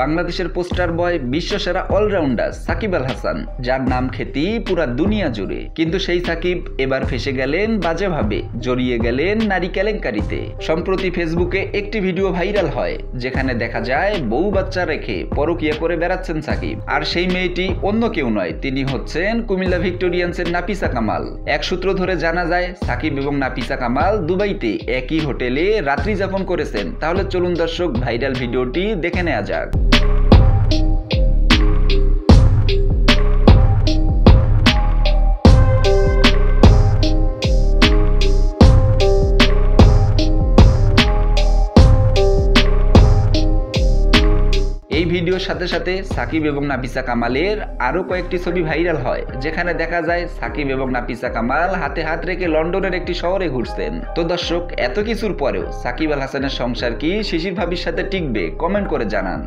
বাংলাদেশের পোস্টার বয় বিশ্বসেরা অলরাউন্ডার সাকিব আল হাসান, যার নাম খ্যাতি পুরা দুনিয়া জুড়ে। কিন্তু সেই সাকিব এবার ফেসে গেলেন বাজেভাবে, জড়িয়ে গেলেন নারী কেলেঙ্কারিতে। সম্প্রতি ফেসবুকে একটি ভিডিও ভাইরাল হয় যেখানে দেখা যায় বউ বাচ্চা রেখে পরকীয়া করে বেড়াচ্ছেন সাকিব। আর সেই মেয়েটি অন্য কেউ নয়, তিনি হচ্ছেন কুমিল্লা ভিক্টোরিয়ান্সের নাফিসা কামাল। এক সূত্র ধরে জানা যায় সাকিব এবং নাফিসা কামাল দুবাইতে একই হোটেলে রাত্রি যাপন করেছেন। তাহলে চলুন দর্শক ভাইরাল ভিডিওটি দেখে নেওয়া যাক। এই ভিডিওর সাথে সাথে সাকিব এবং নাফিসা কামালের আরো কয়েকটি ছবি ভাইরাল হয় যেখানে দেখা যায় সাকিব এবং নাফিসা কামাল হাতে হাত রেখে লন্ডনের একটি শহরে ঘুরছেন। তো দর্শক, এত কিছুর পরেও সাকিব আল হাসানের সংসার কি শিশির ভাবির সাথে টিকবে? কমেন্ট করে জানান।